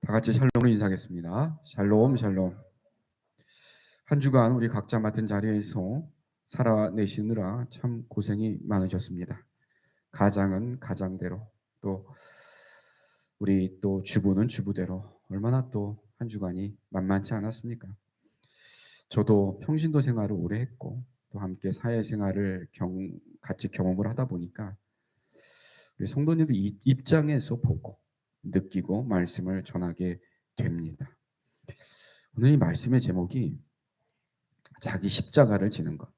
다 같이 샬롬으로 인사하겠습니다. 샬롬, 샬롬. 한 주간 우리 각자 맡은 자리에서 살아내시느라 참 고생이 많으셨습니다. 가장은 가장대로, 또 우리 또 주부는 주부대로 얼마나 또 한 주간이 만만치 않았습니까? 저도 평신도 생활을 오래 했고 또 함께 사회생활을 같이 경험을 하다 보니까 우리 성도님들 입장에서 보고 느끼고 말씀을 전하게 됩니다. 오늘 이 말씀의 제목이 자기 십자가를 지는 것.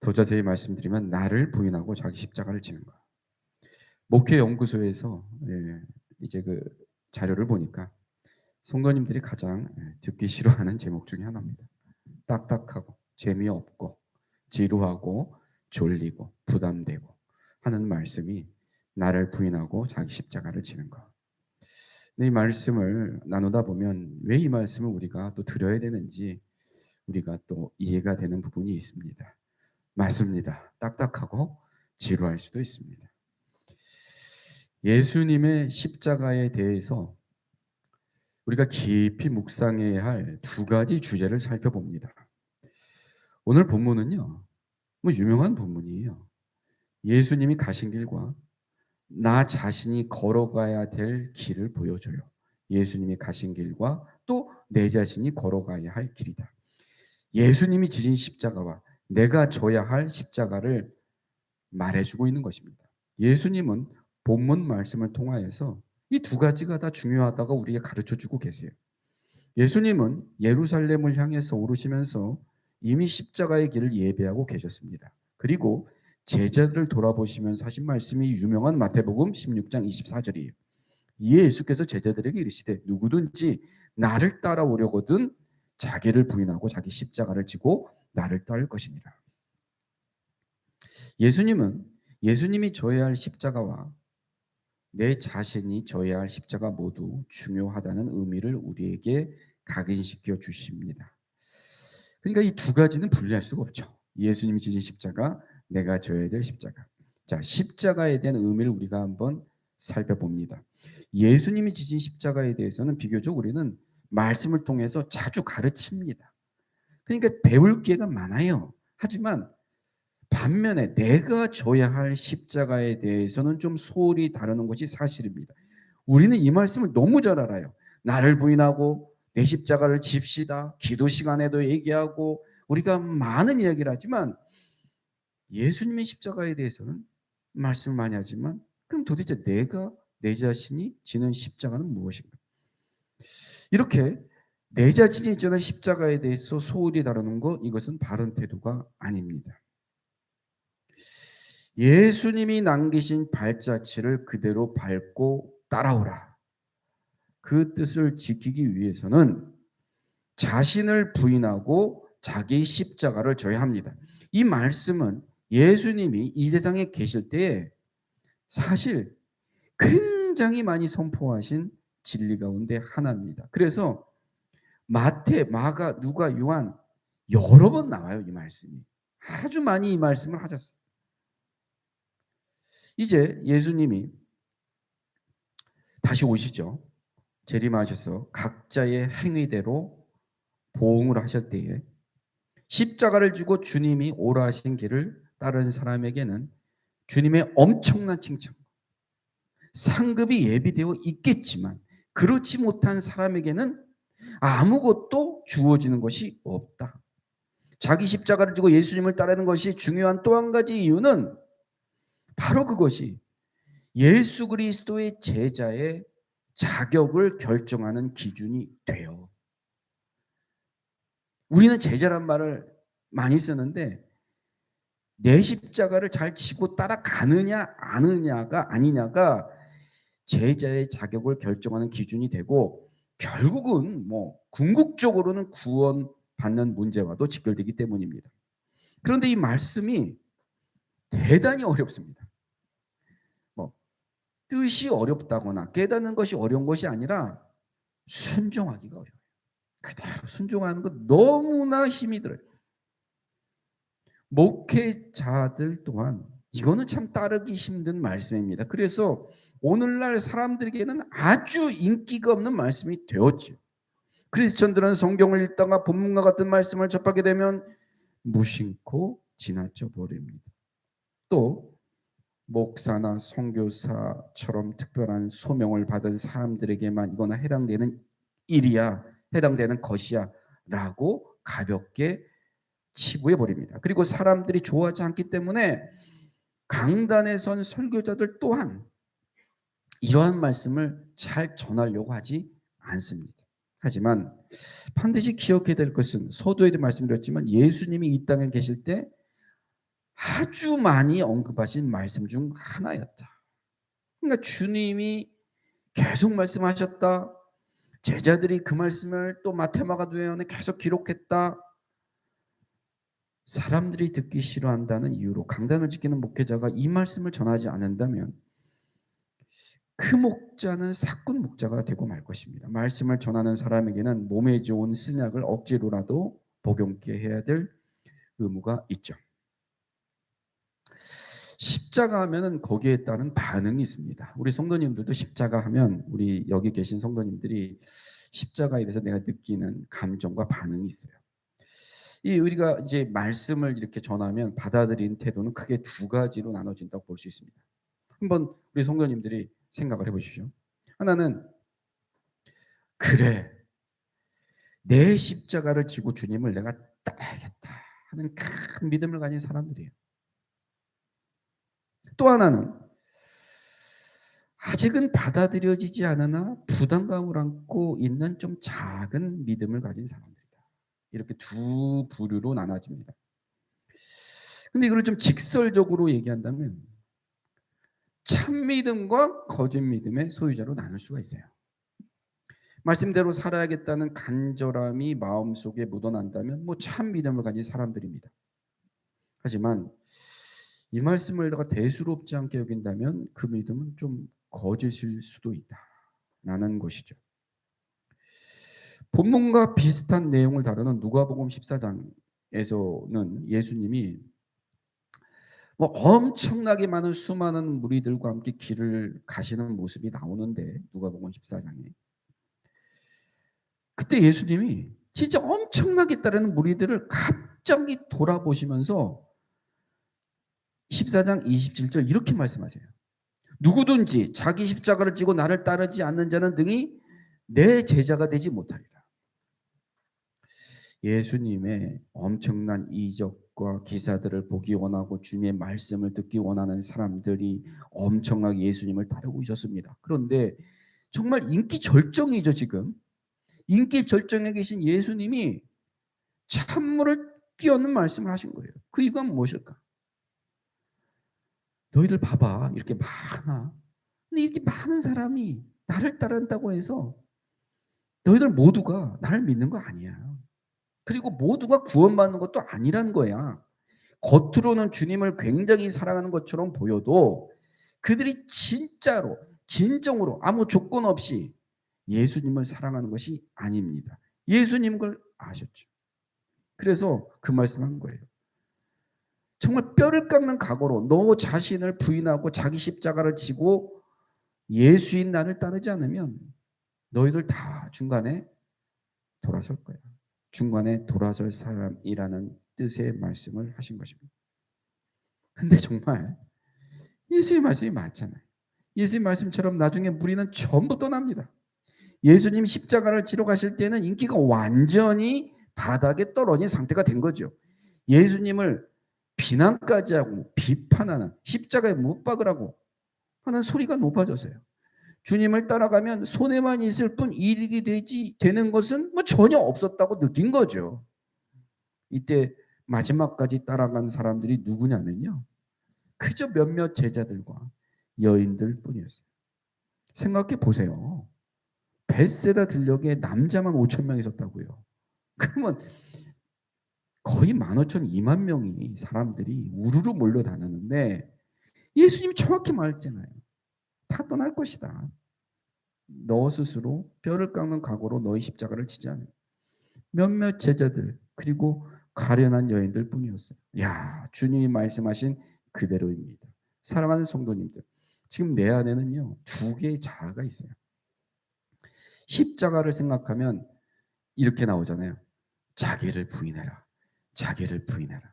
더 자세히 말씀드리면 나를 부인하고 자기 십자가를 지는 것. 목회연구소에서 이제 그 자료를 보니까 성도님들이 가장 듣기 싫어하는 제목 중에 하나입니다. 딱딱하고 재미없고 지루하고 졸리고 부담되고 하는 말씀이 나를 부인하고 자기 십자가를 지는 것. 이 말씀을 나누다 보면 왜 이 말씀을 우리가 또 드려야 되는지 우리가 또 이해가 되는 부분이 있습니다. 맞습니다. 딱딱하고 지루할 수도 있습니다. 예수님의 십자가에 대해서 우리가 깊이 묵상해야 할 두 가지 주제를 살펴봅니다. 오늘 본문은요, 유명한 본문이에요. 예수님이 가신 길과 나 자신이 걸어가야 될 길을 보여줘요. 예수님이 가신 길과 또 내 자신이 걸어가야 할 길이다. 예수님이 지신 십자가와 내가 져야 할 십자가를 말해주고 있는 것입니다. 예수님은 본문 말씀을 통하여서 이 두 가지가 다 중요하다고 우리에게 가르쳐주고 계세요. 예수님은 예루살렘을 향해서 오르시면서 이미 십자가의 길을 예배하고 계셨습니다. 그리고 제자들을 돌아보시면서 하신 말씀이 유명한 마태복음 16장 24절이에요. 이에 예수께서 제자들에게 이르시되 누구든지 나를 따라오려거든 자기를 부인하고 자기 십자가를 지고 나를 따를 것이니라. 예수님이 져야 할 십자가와 내 자신이 져야 할 십자가 모두 중요하다는 의미를 우리에게 각인시켜 주십니다. 그러니까 이 두 가지는 분리할 수가 없죠. 예수님이 지신 십자가, 내가 져야 될 십자가. 자, 십자가에 대한 의미를 우리가 한번 살펴봅니다. 예수님이 지신 십자가에 대해서는 비교적 우리는 말씀을 통해서 자주 가르칩니다. 그러니까 배울 기회가 많아요. 하지만 반면에 내가 져야 할 십자가에 대해서는 좀 소홀히 다루는 것이 사실입니다. 우리는 이 말씀을 너무 잘 알아요. 나를 부인하고 내 십자가를 집시다. 기도 시간에도 얘기하고 우리가 많은 이야기를 하지만 예수님의 십자가에 대해서는 말씀을 많이 하지만 그럼 도대체 내가 내 자신이 지는 십자가는 무엇인가? 이렇게 내 자신이 지는 십자가에 대해서 소홀히 다루는 것, 이것은 바른 태도가 아닙니다. 예수님이 남기신 발자취를 그대로 밟고 따라오라. 그 뜻을 지키기 위해서는 자신을 부인하고 자기 십자가를 져야 합니다. 이 말씀은 예수님이 이 세상에 계실 때에 사실 굉장히 많이 선포하신 진리 가운데 하나입니다. 그래서 마태, 마가, 누가, 요한 여러 번 나와요. 이 말씀이. 아주 많이 이 말씀을 하셨어요. 이제 예수님이 다시 오시죠. 재림하셔서 각자의 행위대로 보응을 하실 때에 십자가를 지고 주님이 오라 하신 길을 따르는 사람에게는 주님의 엄청난 칭찬, 상급이 예비되어 있겠지만 그렇지 못한 사람에게는 아무것도 주어지는 것이 없다. 자기 십자가를 지고 예수님을 따르는 것이 중요한 또 한 가지 이유는 바로 그것이 예수 그리스도의 제자의 자격을 결정하는 기준이 돼요. 우리는 제자란 말을 많이 쓰는데 내 십자가를 잘 지고 따라가느냐 아니냐가 제자의 자격을 결정하는 기준이 되고 결국은 궁극적으로는 구원받는 문제와도 직결되기 때문입니다. 그런데 이 말씀이 대단히 어렵습니다. 뜻이 어렵다거나 깨닫는 것이 어려운 것이 아니라 순종하기가 어려워요. 그대로 순종하는 것 너무나 힘이 들어요. 목회자들 또한 이거는 참 따르기 힘든 말씀입니다. 그래서 오늘날 사람들에게는 아주 인기가 없는 말씀이 되었지요. 크리스천들은 성경을 읽다가 본문과 같은 말씀을 접하게 되면 무심코 지나쳐 버립니다. 또 목사나 선교사처럼 특별한 소명을 받은 사람들에게만 이거나 해당되는 일이야, 해당되는 것이야 라고 가볍게 치부해 버립니다. 그리고 사람들이 좋아하지 않기 때문에 강단에 선 설교자들 또한 이러한 말씀을 잘 전하려고 하지 않습니다. 하지만 반드시 기억해야 될 것은 서두에도 말씀드렸지만 예수님이 이 땅에 계실 때 아주 많이 언급하신 말씀 중 하나였다. 그러니까 주님이 계속 말씀하셨다. 제자들이 그 말씀을 또 마태마가도요한에 계속 기록했다. 사람들이 듣기 싫어한다는 이유로 강단을 지키는 목회자가 이 말씀을 전하지 않는다면 그 목자는 사꾼 목자가 되고 말 것입니다. 말씀을 전하는 사람에게는 몸에 좋은 신약을 억지로라도 복용케 해야 될 의무가 있죠. 십자가 하면은 거기에 따른 반응이 있습니다. 우리 성도님들도 십자가 하면 우리 여기 계신 성도님들이 십자가에 대해서 내가 느끼는 감정과 반응이 있어요. 이 우리가 이제 말씀을 이렇게 전하면 받아들이는 태도는 크게 두 가지로 나눠진다고 볼 수 있습니다. 한번 우리 성도님들이 생각을 해보십시오. 하나는 그래 내 십자가를 지고 주님을 내가 따라야겠다 하는 큰 믿음을 가진 사람들이에요. 또 하나는 아직은 받아들여지지 않으나 부담감을 안고 있는 좀 작은 믿음을 가진 사람들이다. 이렇게 두 부류로 나눠집니다. 근데 이걸 좀 직설적으로 얘기한다면 참 믿음과 거짓 믿음의 소유자로 나눌 수가 있어요. 말씀대로 살아야겠다는 간절함이 마음속에 묻어난다면 뭐 참 믿음을 가진 사람들입니다. 하지만 이 말씀을 내가 대수롭지 않게 여긴다면 그 믿음은 좀 거짓일 수도 있다라는 것이죠. 본문과 비슷한 내용을 다루는 누가복음 14장에서는 예수님이 뭐 엄청나게 많은 수많은 무리들과 함께 길을 가시는 모습이 나오는데 누가복음 14장에 그때 예수님이 진짜 엄청나게 따르는 무리들을 갑자기 돌아보시면서 14장 27절 이렇게 말씀하세요. 누구든지 자기 십자가를 지고 나를 따르지 않는 자는 등이 내 제자가 되지 못하리라. 예수님의 엄청난 이적과 기사들을 보기 원하고 주님의 말씀을 듣기 원하는 사람들이 엄청나게 예수님을 따르고 있었습니다. 그런데 정말 인기 절정이죠, 지금. 인기 절정에 계신 예수님이 찬물을 끼얹는 말씀을 하신 거예요. 그 이유가 무엇일까? 너희들 봐봐. 이렇게 많아. 근데 이렇게 많은 사람이 나를 따른다고 해서 너희들 모두가 나를 믿는 거 아니야. 그리고 모두가 구원받는 것도 아니란 거야. 겉으로는 주님을 굉장히 사랑하는 것처럼 보여도 그들이 진짜로 진정으로 아무 조건 없이 예수님을 사랑하는 것이 아닙니다. 예수님 걸 아셨죠. 그래서 그 말씀한 거예요. 정말 뼈를 깎는 각오로 너 자신을 부인하고 자기 십자가를 지고 예수인 나를 따르지 않으면 너희들 다 중간에 돌아설 거야. 중간에 돌아설 사람이라는 뜻의 말씀을 하신 것입니다. 근데 정말 예수의 말씀이 맞잖아요. 예수의 말씀처럼 나중에 무리는 전부 떠납니다. 예수님 십자가를 지러 가실 때는 인기가 완전히 바닥에 떨어진 상태가 된 거죠. 예수님을 비난까지 하고 비판하는 십자가에 못 박으라고 하는 소리가 높아졌어요. 주님을 따라가면 손해만 있을 뿐 이익이 되는 것은 뭐 전혀 없었다고 느낀 거죠. 이때 마지막까지 따라간 사람들이 누구냐면요. 그저 몇몇 제자들과 여인들 뿐이었어요. 생각해 보세요. 벳세다 들녘에 남자만 5천 명 있었다고요. 그러면 거의 15,000, 2만 명이 사람들이 우르르 몰려다녔는데 예수님이 정확히 말했잖아요. 다 떠날 것이다. 너 스스로 뼈를 깎는 각오로 너희 십자가를 지지 않으면 몇몇 제자들 그리고 가련한 여인들 뿐이었어요. 야, 주님이 말씀하신 그대로입니다. 사랑하는 성도님들, 지금 내 안에는요, 두 개의 자아가 있어요. 십자가를 생각하면 이렇게 나오잖아요. 자기를 부인해라. 자기를 부인해라.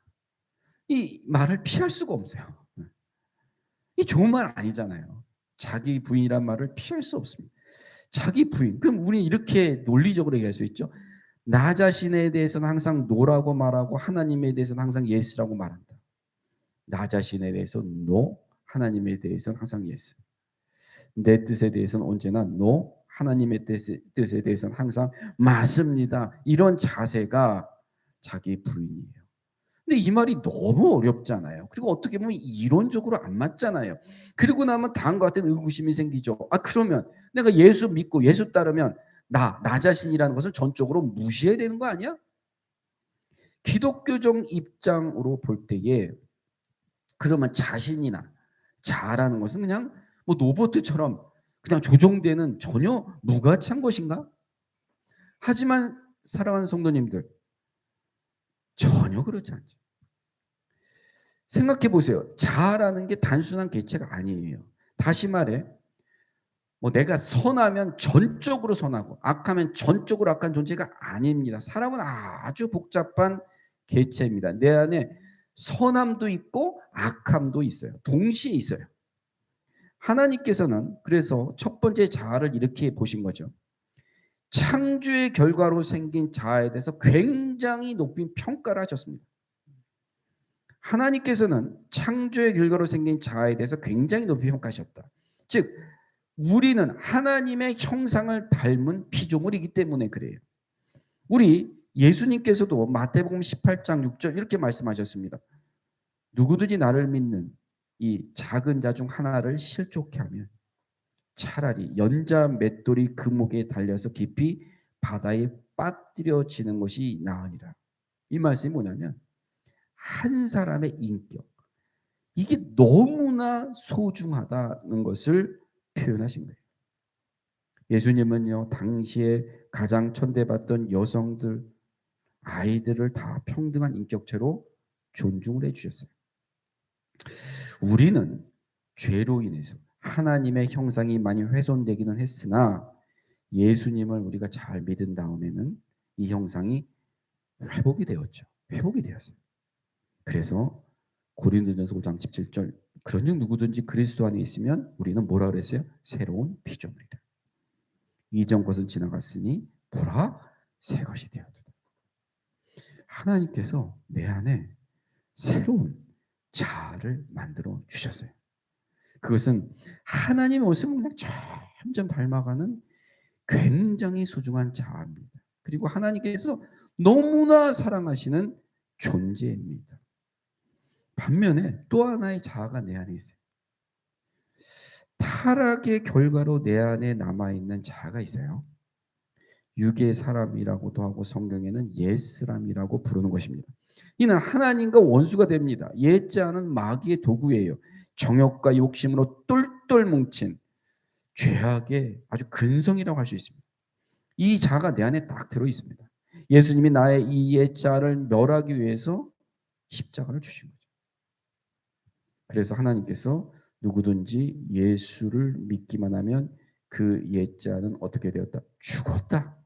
이 말을 피할 수가 없어요. 이 좋은 말 아니잖아요. 자기 부인이란 말을 피할 수 없습니다. 자기 부인. 그럼 우리는 이렇게 논리적으로 얘기할 수 있죠. 나 자신에 대해서는 항상 노라고 말하고 하나님에 대해서는 항상 예스라고 말한다. 나 자신에 대해서 노, 하나님에 대해서는 항상 예스. 내 뜻에 대해서는 언제나 노, 하나님의 뜻에 대해서는 항상 맞습니다. 이런 자세가 자기 부인이에요. 근데 이 말이 너무 어렵잖아요. 그리고 어떻게 보면 이론적으로 안 맞잖아요. 그리고 나면 다음과 같은 의구심이 생기죠. 아, 그러면 내가 예수 믿고 예수 따르면 나 자신이라는 것을 전적으로 무시해야 되는 거 아니야? 기독교적 입장으로 볼 때에 그러면 자신이나 자라는 것은 그냥 뭐 로봇처럼 그냥 조종되는 전혀 무가치한 것인가? 하지만 사랑하는 성도님들, 전혀 그렇지 않죠. 생각해 보세요. 자아라는 게 단순한 개체가 아니에요. 다시 말해, 뭐 내가 선하면 전적으로 선하고 악하면 전적으로 악한 존재가 아닙니다. 사람은 아주 복잡한 개체입니다. 내 안에 선함도 있고 악함도 있어요. 동시에 있어요. 하나님께서는 그래서 첫 번째 자아를 이렇게 보신 거죠. 창조의 결과로 생긴 자아에 대해서 굉장히 높인 평가를 하셨습니다. 하나님께서는 창조의 결과로 생긴 자아에 대해서 굉장히 높이 평가하셨다. 즉 우리는 하나님의 형상을 닮은 피조물이기 때문에 그래요. 우리 예수님께서도 마태복음 18장 6절 이렇게 말씀하셨습니다. 누구든지 나를 믿는 이 작은 자 중 하나를 실족해 하면 차라리 연자 맷돌이 금옥에 달려서 깊이 바다에 빠뜨려지는 것이 나으니라. 이 말씀이 뭐냐면 한 사람의 인격, 이게 너무나 소중하다는 것을 표현하신 거예요. 예수님은요, 당시에 가장 천대받던 여성들, 아이들을 다 평등한 인격체로 존중을 해주셨어요. 우리는 죄로 인해서 하나님의 형상이 많이 훼손되기는 했으나 예수님을 우리가 잘 믿은 다음에는 이 형상이 회복이 되었죠. 회복이 되었어요. 그래서 고린도전서 5장 17절 그런즉 누구든지 그리스도 안에 있으면 우리는 뭐라 그랬어요? 새로운 피조물이다. 이전 것은 지나갔으니 보라 새 것이 되었다. 하나님께서 내 안에 새로운 자아를 만들어 주셨어요. 그것은 하나님의 모습을 그냥 점점 닮아가는 굉장히 소중한 자아입니다. 그리고 하나님께서 너무나 사랑하시는 존재입니다. 반면에 또 하나의 자아가 내 안에 있어요. 타락의 결과로 내 안에 남아있는 자아가 있어요. 육의 사람이라고도 하고 성경에는 옛사람이라고 부르는 것입니다. 이는 하나님과 원수가 됩니다. 옛자는 마귀의 도구예요. 정욕과 욕심으로 똘똘 뭉친 죄악의 아주 근성이라고 할 수 있습니다. 이 자가 내 안에 딱 들어 있습니다. 예수님이 나의 이 옛자를 멸하기 위해서 십자가를 주신 거죠. 그래서 하나님께서 누구든지 예수를 믿기만 하면 그 옛자는 어떻게 되었다? 죽었다.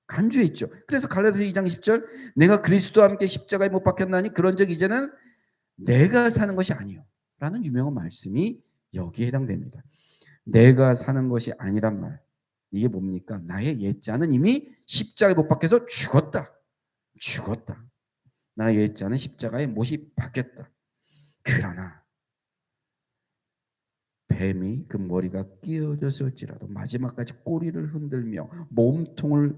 간주했죠. 그래서 갈라디아서 2장 10절 내가 그리스도와 함께 십자가에 못 박혔나니 그런즉 이제는 내가 사는 것이 아니요 라는 유명한 말씀이 여기에 해당됩니다. 내가 사는 것이 아니란 말. 이게 뭡니까? 나의 옛자는 이미 십자가에 못 박혀서 죽었다. 죽었다. 나의 옛자는 십자가에 못이 박혔다. 그러나 뱀이 그 머리가 끼어졌을지라도 마지막까지 꼬리를 흔들며 몸통을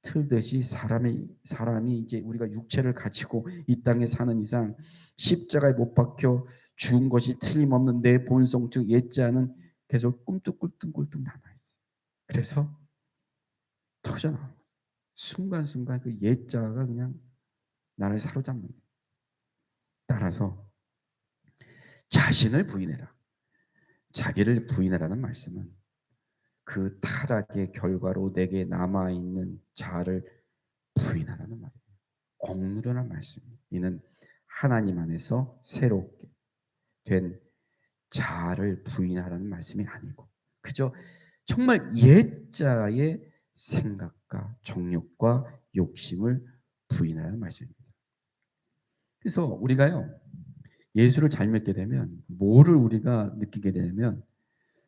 틀듯이 사람이 이제 우리가 육체를 가지고 이 땅에 사는 이상 십자가에 못 박혀 죽은 것이 틀림없는 내 본성 즉 옛자는 계속 꿈뚝꿈뚝 남아있어. 그래서 터져나오는 거예요. 순간순간 그 옛자가 그냥 나를 사로잡는 거예요. 따라서 자신을 부인해라. 자기를 부인하라는 말씀은 그 타락의 결과로 내게 남아있는 자아를 부인하라는 말이에요. 억누르라는 말씀이에요. 이는 하나님 안에서 새롭게 된 자아를 부인하라는 말씀이 아니고 그저 정말 옛자의 생각과 정욕과 욕심을 부인하라는 말씀입니다. 그래서 우리가요, 예수를 잘 믿게 되면 뭐를 우리가 느끼게 되냐면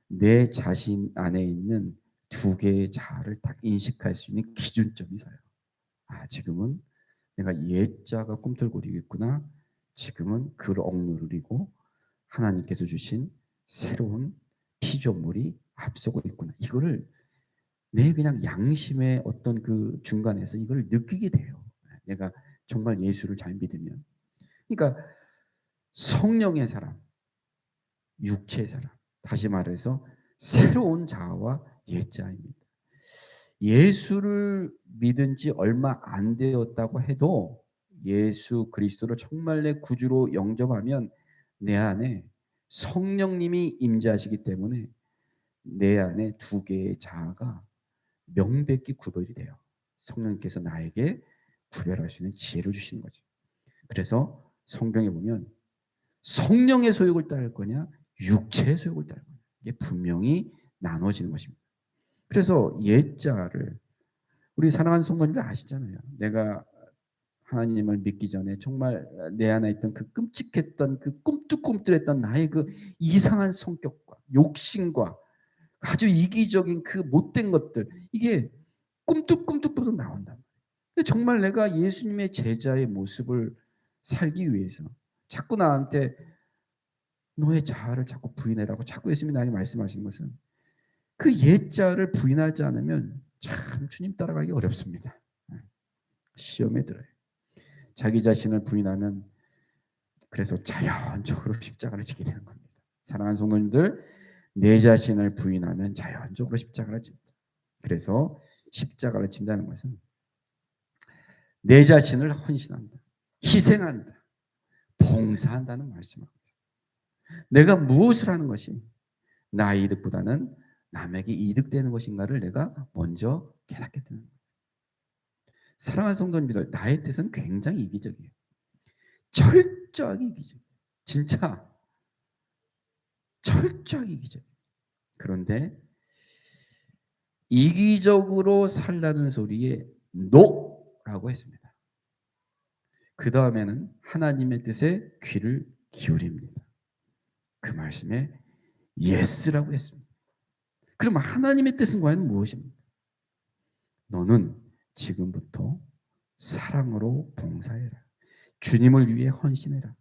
내 자신 안에 있는 두 개의 자아를 딱 인식할 수 있는 기준점이 있어요. 아, 지금은 내가 옛자가 꿈틀거리고 있구나. 지금은 그를 억누르고 하나님께서 주신 새로운 피조물이 앞서고 있구나. 이거를 내 그냥 양심의 어떤 그 중간에서 이걸 느끼게 돼요. 내가 정말 예수를 잘 믿으면. 그러니까 성령의 사람, 육체의 사람. 다시 말해서 새로운 자아와 옛자입니다. 예수를 믿은 지 얼마 안 되었다고 해도 예수 그리스도를 정말 내 구주로 영접하면 내 안에 성령님이 임재하시기 때문에 내 안에 두 개의 자아가 명백히 구별이 돼요. 성령님께서 나에게 구별할 수 있는 지혜를 주시는 거죠. 그래서 성경에 보면 성령의 소욕을 따를 거냐 육체의 소욕을 따를 거냐 이게 분명히 나눠지는 것입니다. 그래서 옛자를 우리 사랑하는 성도님들 아시잖아요. 내가 하나님을 믿기 전에 정말 내 안에 있던 그 끔찍했던 그 꿈틀꿈틀했던 나의 그 이상한 성격과 욕심과 아주 이기적인 그 못된 것들 이게 꿈틀꿈틀 나온단 말이에요. 정말 내가 예수님의 제자의 모습을 살기 위해서 자꾸 나한테 너의 자아를 자꾸 부인해라고 자꾸 예수님이 나에게 말씀하시는 것은 그 옛자를 부인하지 않으면 참 주님 따라가기 어렵습니다. 시험에 들어요. 자기 자신을 부인하면 그래서 자연적으로 십자가를 지게 되는 겁니다. 사랑하는 성도님들, 내 자신을 부인하면 자연적으로 십자가를 집니다. 그래서 십자가를 진다는 것은 내 자신을 헌신한다, 희생한다, 봉사한다는 말씀을 합니다. 내가 무엇을 하는 것이 나의 이득보다는 남에게 이득되는 것인가를 내가 먼저 깨닫게 되는 거예요. 사랑하는 성도님들, 나의 뜻은 굉장히 이기적이에요. 철저하게 이기적이에요. 진짜 철저하게 이기적이에요. 그런데 이기적으로 살라는 소리에 노라고 했습니다. 그 다음에는 하나님의 뜻에 귀를 기울입니다. 그 말씀에 예스라고 했습니다. 그럼 하나님의 뜻은 과연 무엇입니까? 너는 지금부터 사랑으로 봉사해라. 주님을 위해 헌신해라.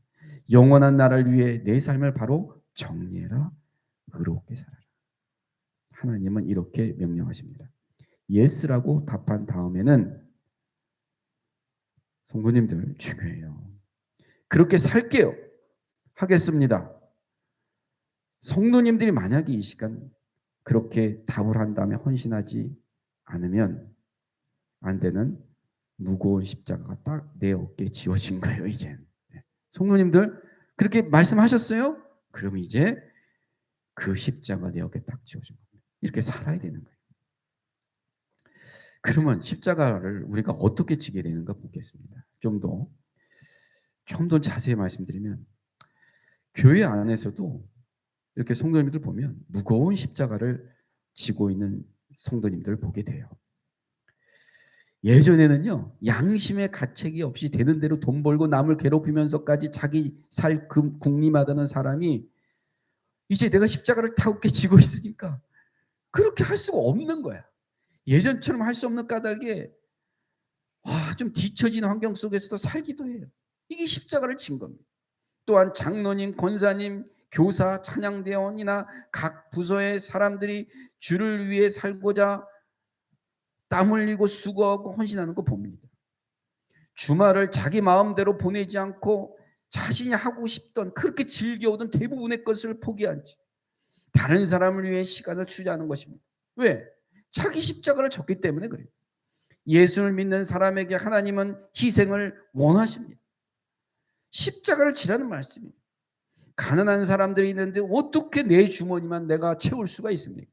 영원한 나라를 위해 내 삶을 바로 정리해라. 의롭게 살아라. 하나님은 이렇게 명령하십니다. 예스라고 답한 다음에는 성도님들 중요해요. 그렇게 살게요. 하겠습니다. 성도님들이 만약에 이 시간 그렇게 답을 한 다음에 헌신하지 않으면 안 되는 무거운 십자가가 딱 내 어깨에 지워진 거예요. 이제 성도님들 그렇게 말씀하셨어요? 그럼 이제 그 십자가 내 어깨에 딱 지워진 겁니다. 이렇게 살아야 되는 거예요. 그러면 십자가를 우리가 어떻게 지게 되는가 보겠습니다. 좀 더 자세히 말씀드리면 교회 안에서도 이렇게 성도님들 보면 무거운 십자가를 지고 있는 성도님들을 보게 돼요. 예전에는요, 양심의 가책이 없이 되는 대로 돈 벌고 남을 괴롭히면서까지 자기 살 궁림하다는 사람이 이제 내가 십자가를 타고 지고 있으니까 그렇게 할 수가 없는 거야. 예전처럼 할 수 없는 까닭에 좀 뒤처지는 환경 속에서도 살기도 해요. 이게 십자가를 진 겁니다. 또한 장로님, 권사님, 교사, 찬양대원이나 각 부서의 사람들이 주를 위해 살고자 땀 흘리고 수고하고 헌신하는 거 봅니다. 주말을 자기 마음대로 보내지 않고 자신이 하고 싶던 그렇게 즐겨오던 대부분의 것을 포기한 채 다른 사람을 위해 시간을 투자하는 것입니다. 왜? 자기 십자가를 졌기 때문에 그래요. 예수를 믿는 사람에게 하나님은 희생을 원하십니다. 십자가를 지라는 말씀이에요. 가난한 사람들이 있는데 어떻게 내 주머니만 내가 채울 수가 있습니까?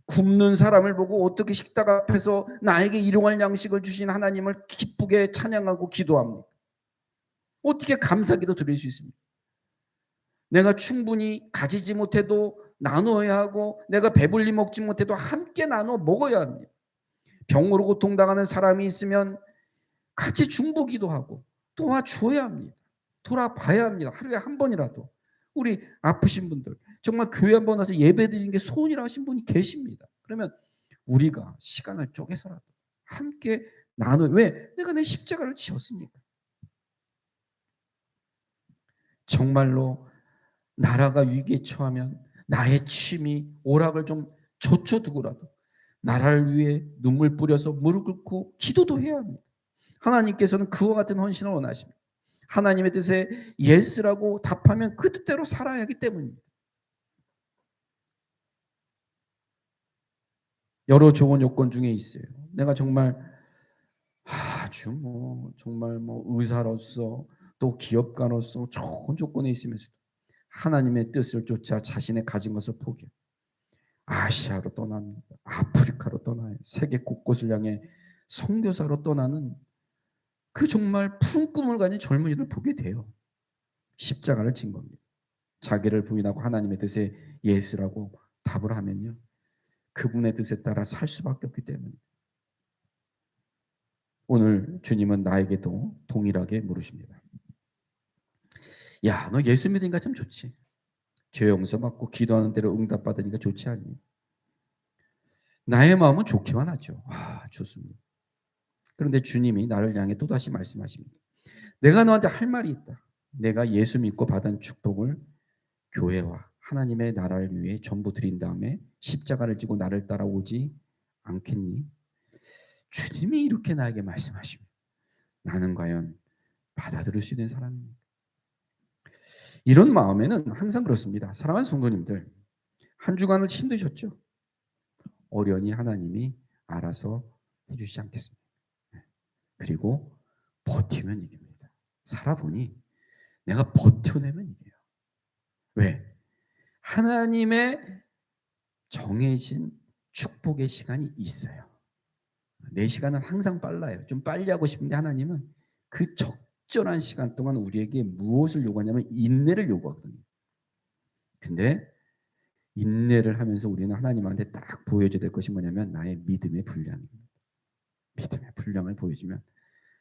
굶는 사람을 보고 어떻게 식탁 앞에서 나에게 일용할 양식을 주신 하나님을 기쁘게 찬양하고 기도합니까? 어떻게 감사기도 드릴 수 있습니까? 내가 충분히 가지지 못해도 나누어야 하고 내가 배불리 먹지 못해도 함께 나누어 먹어야 합니다. 병으로 고통당하는 사람이 있으면 같이 중보기도 하고 도와줘야 합니다. 돌아봐야 합니다. 하루에 한 번이라도. 우리 아프신 분들 정말 교회 한 번 와서 예배드리는 게 소원이라 하신 분이 계십니다. 그러면 우리가 시간을 쪼개서라도 함께 왜? 내가 내 십자가를 지었으니까. 정말로 나라가 위기에 처하면 나의 취미, 오락을 좀 젖혀두고라도 나라를 위해 눈물 뿌려서 무릎 꿇고 기도도 해야 합니다. 하나님께서는 그와 같은 헌신을 원하십니다. 하나님의 뜻에 예스라고 답하면 그 뜻대로 살아야 하기 때문입니다. 여러 좋은 요건 중에 있어요. 내가 정말 아주 정말 의사로서 또 기업가로서 좋은 조건에 있으면서도 하나님의 뜻을 쫓아 자신의 가진 것을 포기해 아시아로 떠납니다. 아프리카로 떠나요. 세계 곳곳을 향해 선교사로 떠나는 그 정말 푸른 꿈을 가진 젊은이를 보게 돼요. 십자가를 진 겁니다. 자기를 부인하고 하나님의 뜻에 예스라고 답을 하면요. 그분의 뜻에 따라 살 수밖에 없기 때문에 오늘 주님은 나에게도 동일하게 물으십니다. 야, 너 예수 믿으니까 참 좋지. 죄 용서받고 기도하는 대로 응답받으니까 좋지 않니? 나의 마음은 좋기만 하죠. 좋습니다. 그런데 주님이 나를 향해 또다시 말씀하십니다. 내가 너한테 할 말이 있다. 내가 예수 믿고 받은 축복을 교회와 하나님의 나라를 위해 전부 드린 다음에 십자가를 지고 나를 따라오지 않겠니? 주님이 이렇게 나에게 말씀하십니다. 나는 과연 받아들일 수 있는 사람입니까? 이런 마음에는 항상 그렇습니다. 사랑하는 성도님들, 한 주간을 힘드셨죠? 어련히 하나님이 알아서 해주시지 않겠습니까? 그리고 버티면 이깁니다. 살아보니 내가 버텨내면 이겨요. 왜? 하나님의 정해진 축복의 시간이 있어요. 내 시간은 항상 빨라요. 좀 빨리 하고 싶은데 하나님은 그 적절한 시간 동안 우리에게 무엇을 요구하냐면 인내를 요구하거든요. 근데 인내를 하면서 우리는 하나님한테 딱 보여줘야 될 것이 뭐냐면 나의 믿음의 분량입니다. 믿음의 분량을 보여주면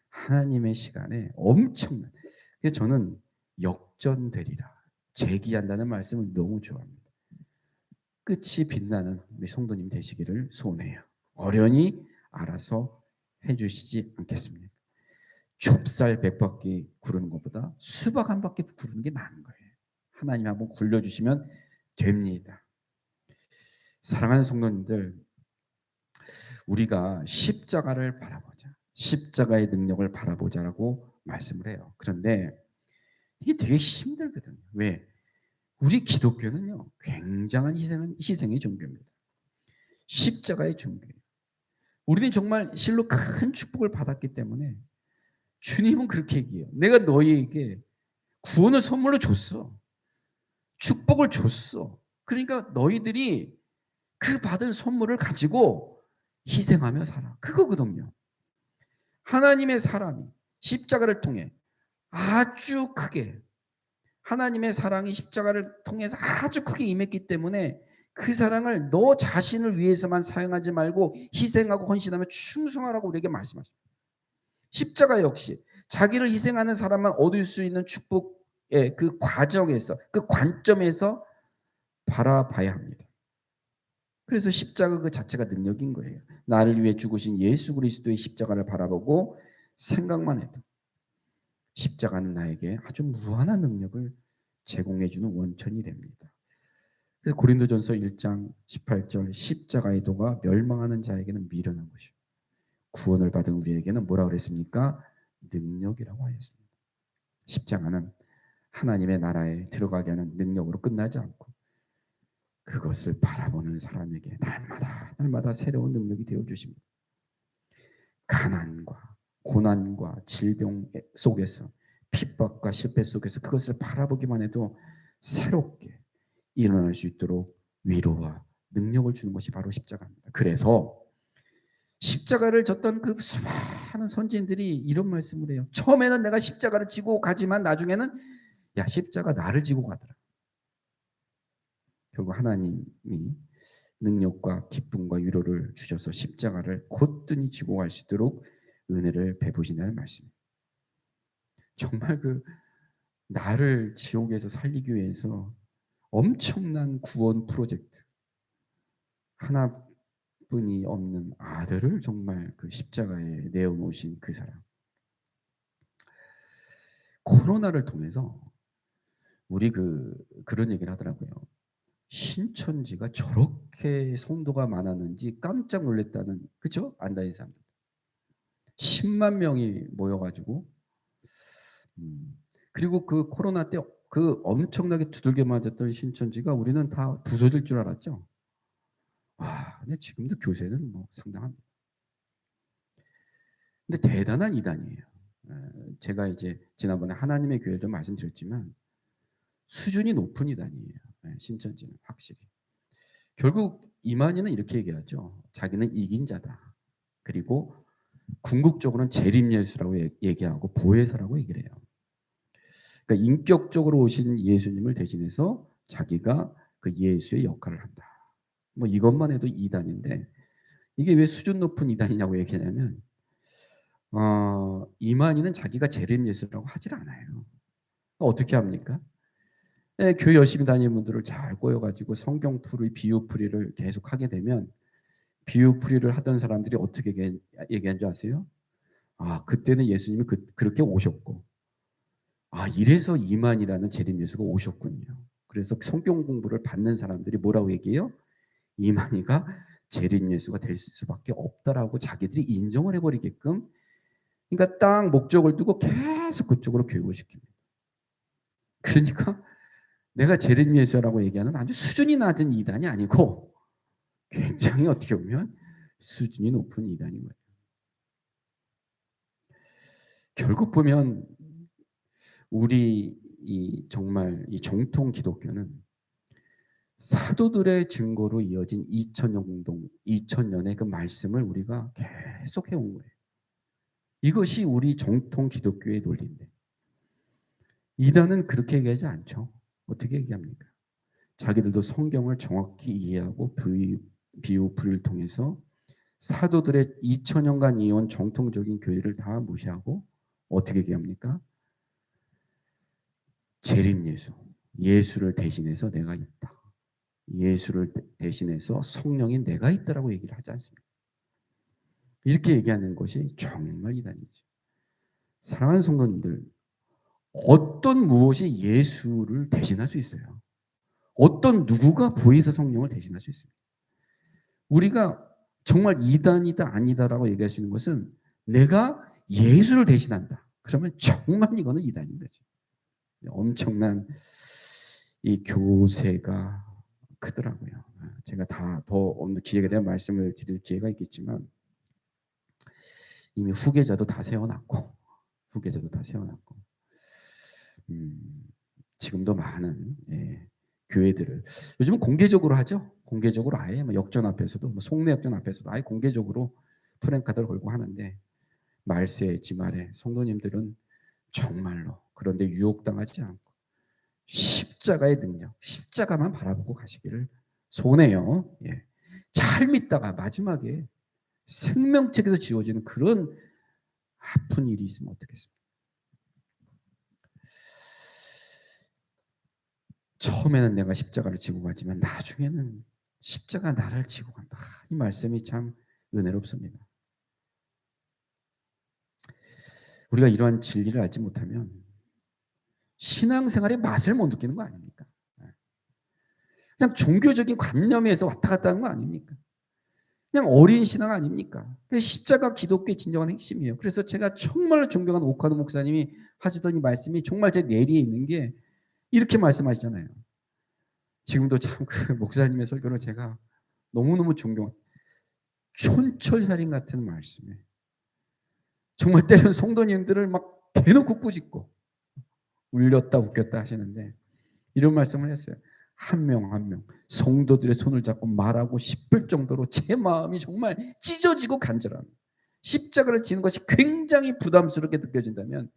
하나님의 시간에 엄청난, 그래서 저는 역전되리라, 재기한다는 말씀을 너무 좋아합니다. 끝이 빛나는 우리 성도님 되시기를 소원해요. 어련히 알아서 해주시지 않겠습니까? 좁쌀 100바퀴 구르는 것보다 수박 한 바퀴 구르는 게 나은 거예요. 하나님 한번 굴려주시면 됩니다. 사랑하는 성도님들, 우리가 십자가를 바라보자, 십자가의 능력을 바라보자라고 말씀을 해요. 그런데 이게 되게 힘들거든요. 왜? 우리 기독교는요, 굉장한 희생의 종교입니다. 십자가의 종교예요. 우리는 정말 실로 큰 축복을 받았기 때문에 주님은 그렇게 얘기해요. 내가 너희에게 구원을 선물로 줬어. 축복을 줬어. 그러니까 너희들이 그 받은 선물을 가지고 희생하며 살아. 그거거든요. 하나님의 사람이 십자가를 통해 아주 크게, 하나님의 사랑이 십자가를 통해서 아주 크게 임했기 때문에 그 사랑을 너 자신을 위해서만 사용하지 말고 희생하고 헌신하며 충성하라고 우리에게 말씀하십니다. 십자가 역시 자기를 희생하는 사람만 얻을 수 있는 축복의 그 과정에서, 그 관점에서 바라봐야 합니다. 그래서 십자가 그 자체가 능력인 거예요. 나를 위해 죽으신 예수 그리스도의 십자가를 바라보고 생각만 해도 십자가는 나에게 아주 무한한 능력을 제공해주는 원천이 됩니다. 그래서 고린도전서 1장 18절, 십자가의 도가 멸망하는 자에게는 미련한 것이요 구원을 받은 우리에게는 뭐라 그랬습니까? 능력이라고 하였습니다. 십자가는 하나님의 나라에 들어가게 하는 능력으로 끝나지 않고 그것을 바라보는 사람에게 날마다 새로운 능력이 되어주십니다. 가난과 고난과 질병 속에서, 핍박과 실패 속에서 그것을 바라보기만 해도 새롭게 일어날 수 있도록 위로와 능력을 주는 것이 바로 십자가입니다. 그래서 십자가를 졌던 그 수많은 선지인들이 이런 말씀을 해요. 처음에는 내가 십자가를 지고 가지만 나중에는 야, 십자가 나를 지고 가더라. 결국 하나님이 능력과 기쁨과 위로를 주셔서 십자가를 곧든히 지고 갈 수 있도록 은혜를 베푸신다는 말씀입니다. 정말 나를 지옥에서 살리기 위해서 엄청난 구원 프로젝트, 하나뿐이 없는 아들을 정말 십자가에 내어놓으신 그 사람. 코로나를 통해서 우리 그런 얘기를 하더라고요. 신천지가 저렇게 성도가 많았는지 깜짝 놀랐다는, 그죠? 안 다닌 사람들. 10만 명이 모여가지고, 그리고 코로나 때 엄청나게 두들겨 맞았던 신천지가 우리는 다 부서질 줄 알았죠. 와, 근데 지금도 교세는 상당합니다. 근데 대단한 이단이에요. 제가 이제 지난번에 하나님의 교회도 말씀드렸지만 수준이 높은 이단이에요. 신천지는 확실히. 결국 이만희는 이렇게 얘기하죠. 자기는 이긴 자다. 그리고 궁극적으로는 재림예수라고 얘기하고 보혜사라고 얘기를 해요. 그러니까 인격적으로 오신 예수님을 대신해서 자기가 그 예수의 역할을 한다. 이것만 해도 이단인데 이게 왜 수준 높은 이단이냐고 얘기하냐면 이만희는 자기가 재림예수라고 하질 않아요. 어떻게 합니까? 교회 열심히 다니는 분들을 잘 꼬여가지고 성경풀이, 비유풀이를 계속 하게 되면 비유풀이를 하던 사람들이 어떻게 얘기한 줄 아세요? 그때는 예수님이 그렇게 오셨고 이래서 이만이라는 재림예수가 오셨군요. 그래서 성경 공부를 받는 사람들이 뭐라고 얘기해요? 이만희가 재림예수가 될 수밖에 없다라고 자기들이 인정을 해버리게끔, 그러니까 딱 목적을 두고 계속 그쪽으로 교육을 시킵니다. 그러니까 내가 재림예수라고 얘기하는 아주 수준이 낮은 이단이 아니고 굉장히 어떻게 보면 수준이 높은 이단인 거예요. 결국 보면 우리 정말 이 정통 기독교는 사도들의 증거로 이어진 2000년의 그 말씀을 우리가 계속 해온 거예요. 이것이 우리 정통 기독교의 논리인데 이단은 그렇게 얘기하지 않죠. 어떻게 얘기합니까? 자기들도 성경을 정확히 이해하고 비유풀이를 통해서 사도들의 2000년간 이어온 정통적인 교리를 다 무시하고 어떻게 얘기합니까? 재림예수, 예수를 대신해서 내가 있다. 예수를 대신해서 성령인 내가 있다라고 얘기를 하지 않습니다. 이렇게 얘기하는 것이 정말 이단이죠. 사랑하는 성도님들, 어떤 무엇이 예수를 대신할 수 있어요? 어떤 누구가 보혜사 성령을 대신할 수 있습니다. 우리가 정말 이단이다 아니다라고 얘기할 수 있는 것은 내가 예수를 대신한다. 그러면 정말 이거는 이단인 거죠. 엄청난 이 교세가 크더라고요. 제가 더 기회가 되면 말씀을 드릴 기회가 있겠지만 이미 후계자도 다 세워놨고 지금도 많은 교회들을 요즘은 공개적으로 하죠. 공개적으로 아예 역전 앞에서도 송내 역전 앞에서도 아예 공개적으로 프랭카드를 걸고 하는데 말세 지말에 성도님들은 정말로 그런데 유혹당하지 않고 십자가의 능력, 십자가만 바라보고 가시기를 소원해요. 잘 믿다가 마지막에 생명책에서 지워지는 그런 아픈 일이 있으면 어떻겠습니까? 처음에는 내가 십자가를 지고 가지만 나중에는 십자가 나를 지고 간다. 이 말씀이 참 은혜롭습니다. 우리가 이러한 진리를 알지 못하면 신앙생활의 맛을 못 느끼는 거 아닙니까? 그냥 종교적인 관념에서 왔다 갔다 하는 거 아닙니까? 그냥 어린 신앙 아닙니까? 십자가 기독교의 진정한 핵심이에요. 그래서 제가 정말 존경하는 오카노 목사님이 하시던 이 말씀이 정말 제 내리에 있는 게 이렇게 말씀하시잖아요. 지금도 참 그 목사님의 설교를 제가 너무너무 촌철살인 같은 말씀에 정말 때론 성도님들을 막 대놓고 꾸짖고 울렸다 웃겼다 하시는데 이런 말씀을 했어요. 한 명 한 명 성도들의 손을 잡고 말하고 싶을 정도로 제 마음이 정말 찢어지고 간절합니다. 십자가를 지는 것이 굉장히 부담스럽게 느껴진다면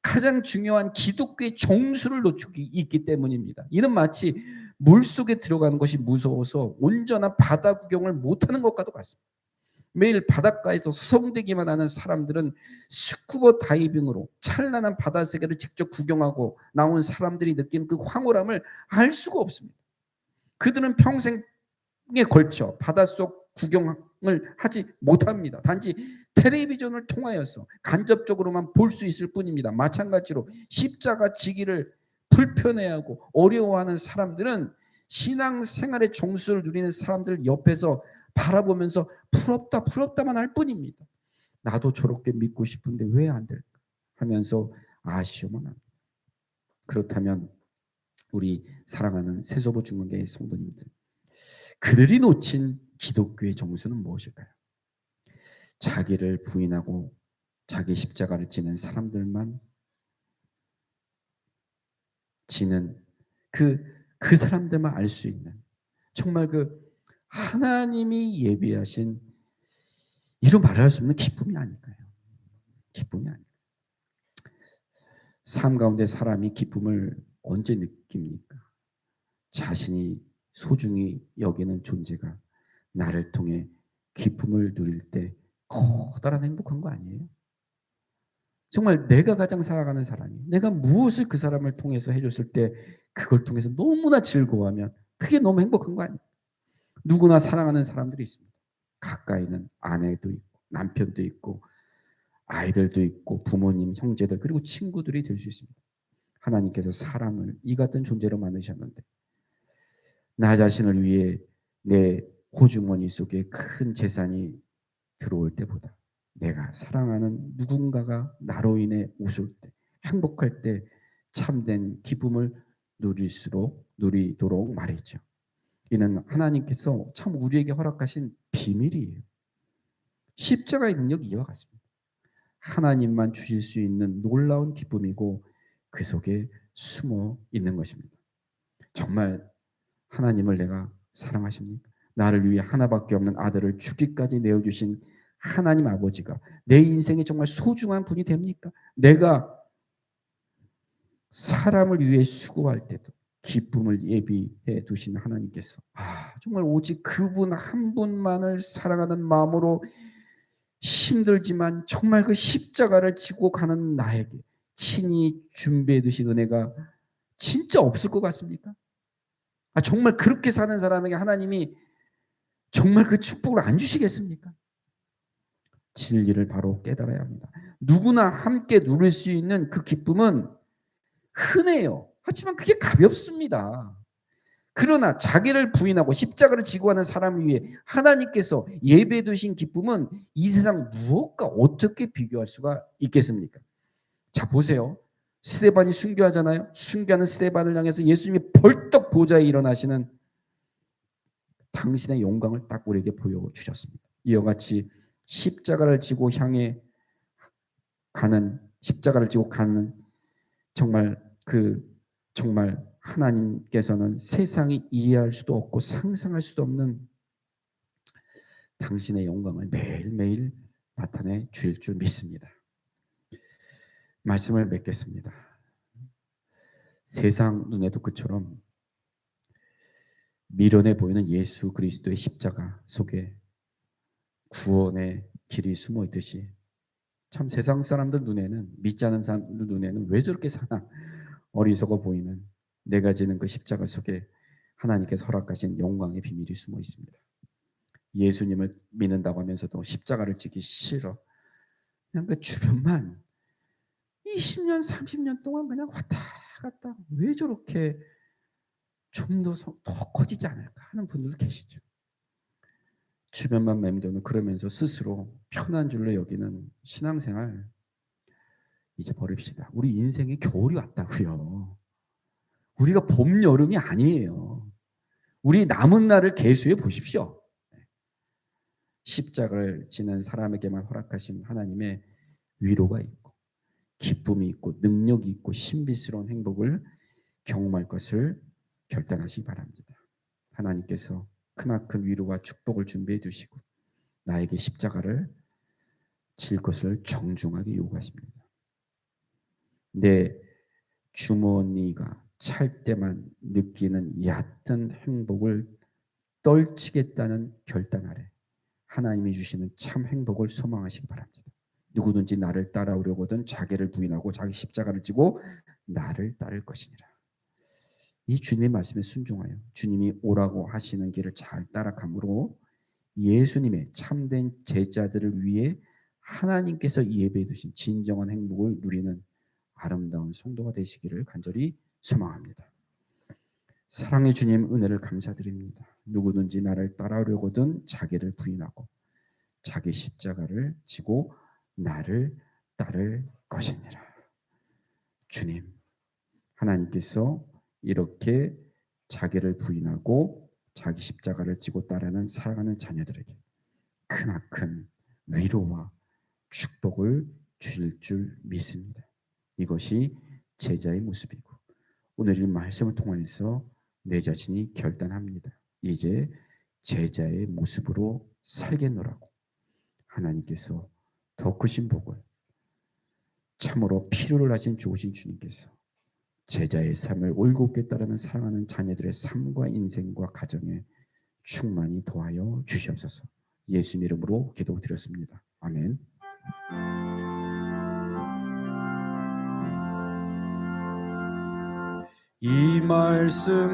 가장 중요한 기독교의 정수를 놓치고 있기 때문입니다. 이는 마치 물속에 들어가는 것이 무서워서 온전한 바다 구경을 못하는 것과도 같습니다. 매일 바닷가에서 서성대기만 하는 사람들은 스쿠버 다이빙으로 찬란한 바다 세계를 직접 구경하고 나온 사람들이 느낀 그 황홀함을 알 수가 없습니다. 그들은 평생에 걸쳐 바닷속 구경을 하지 못합니다. 단지 텔레비전을 통하여서 간접적으로만 볼 수 있을 뿐입니다. 마찬가지로 십자가 지기를 불편해하고 어려워하는 사람들은 신앙생활의 종수를 누리는 사람들 옆에서 바라보면서 부럽다 부럽다만 할 뿐입니다. 나도 저렇게 믿고 싶은데 왜 안 될까 하면서 아쉬움만 합니다. 그렇다면 우리 사랑하는 세서부 중흥교회 성도님들, 그들이 놓친 기독교의 정수는 무엇일까요? 자기를 부인하고 자기 십자가를 지는 사람들만 지는 그 사람들만 알 수 있는, 정말 그 하나님이 예비하신, 이루 말할 수 없는 기쁨이 아닐까요? 기쁨이 아닐까요? 삶 가운데 사람이 기쁨을 언제 느낍니까? 자신이 소중히 여기는 존재가 나를 통해 기쁨을 누릴 때 커다란 행복한 거 아니에요? 정말 내가 가장 사랑하는 사람이 내가 무엇을 그 사람을 통해서 해줬을 때 그걸 통해서 너무나 즐거워하면 그게 너무 행복한 거 아니에요? 누구나 사랑하는 사람들이 있습니다. 가까이는 아내도 있고 남편도 있고 아이들도 있고 부모님, 형제들, 그리고 친구들이 될 수 있습니다. 하나님께서 사람을 이 같은 존재로 만드셨는데 나 자신을 위해 내 호주머니 속에 큰 재산이 들어올 때보다 내가 사랑하는 누군가가 나로 인해 웃을 때, 행복할 때 참된 기쁨을 누리도록 말이죠. 이는 하나님께서 참 우리에게 허락하신 비밀이에요. 십자가의 능력이 이와 같습니다. 하나님만 주실 수 있는 놀라운 기쁨이고 그 속에 숨어 있는 것입니다. 정말 하나님을 내가 사랑하십니까? 나를 위해 하나밖에 없는 아들을 주기까지 내어주신 하나님 아버지가 내 인생에 정말 소중한 분이 됩니까? 내가 사람을 위해 수고할 때도 기쁨을 예비해 두신 하나님께서 정말 오직 그분 한 분만을 사랑하는 마음으로 힘들지만 정말 그 십자가를 지고 가는 나에게 친히 준비해 두신 은혜가 진짜 없을 것 같습니까? 정말 그렇게 사는 사람에게 하나님이 정말 그 축복을 안 주시겠습니까? 진리를 바로 깨달아야 합니다. 누구나 함께 누릴 수 있는 그 기쁨은 흔해요. 하지만 그게 가볍습니다. 그러나 자기를 부인하고 십자가를 지고 하는 사람을 위해 하나님께서 예배해 두신 기쁨은 이 세상 무엇과 어떻게 비교할 수가 있겠습니까? 자, 보세요. 스데반이 순교하잖아요. 순교하는 스데반을 향해서 예수님이 벌떡 보좌에 일어나시는 당신의 영광을 딱 우리에게 보여주셨습니다. 이와 같이 십자가를 지고 가는 정말 정말 하나님께서는 세상이 이해할 수도 없고 상상할 수도 없는 당신의 영광을 매일매일 나타내 주실 줄 믿습니다. 말씀을 맺겠습니다. 세상 눈에도 그처럼 미련해 보이는 예수 그리스도의 십자가 속에 구원의 길이 숨어 있듯이 참 세상 사람들 눈에는, 믿지 않는 사람들 눈에는 왜 저렇게 사나 어리석어 보이는 내가 지는 그 십자가 속에 하나님께서 허락하신 영광의 비밀이 숨어 있습니다. 예수님을 믿는다고 하면서도 십자가를 지기 싫어. 그냥 그 주변만 20년, 30년 동안 그냥 왔다 갔다 왜 저렇게 좀 더 커지지 않을까 하는 분들도 계시죠. 주변만 맴도는, 그러면서 스스로 편한 줄로 여기는 신앙생활 이제 버립시다. 우리 인생에 겨울이 왔다고요. 우리가 봄, 여름이 아니에요. 우리 남은 날을 계수해 보십시오. 십자가를 지는 사람에게만 허락하신 하나님의 위로가 있고 기쁨이 있고 능력이 있고 신비스러운 행복을 경험할 것을 결단하시기 바랍니다. 하나님께서 크나큰 위로와 축복을 준비해 두시고 나에게 십자가를 질 것을 정중하게 요구하십니다. 내 주머니가 찰 때만 느끼는 얕은 행복을 떨치겠다는 결단 아래 하나님이 주시는 참 행복을 소망하시기 바랍니다. 누구든지 나를 따라오려거든 자기를 부인하고 자기 십자가를 지고 나를 따를 것이니라. 이 주님의 말씀에 순종하여 주님이 오라고 하시는 길을 잘 따라감으로 예수님의 참된 제자들을 위해 하나님께서 예배해 두신 진정한 행복을 누리는 아름다운 성도가 되시기를 간절히 소망합니다. 사랑의 주님 은혜를 감사드립니다. 누구든지 나를 따라오려거든 자기를 부인하고 자기 십자가를 지고 나를 따를 것이니라. 주님, 하나님께서 이렇게 자기를 부인하고 자기 십자가를 지고 따르는 사랑하는 자녀들에게 크나큰 위로와 축복을 주실 줄 믿습니다. 이것이 제자의 모습이고 오늘 이 말씀을 통해서 내 자신이 결단합니다. 이제 제자의 모습으로 살겠노라고 하나님께서 더 크신 복을 참으로 필요를 하신 좋으신 주님께서 제자의 삶을 올곧게 따르는 사랑하는 자녀들의 삶과 인생과 가정에 충만히 도하여 주시옵소서. 예수 이름으로 기도드렸습니다. 아멘. 이 말씀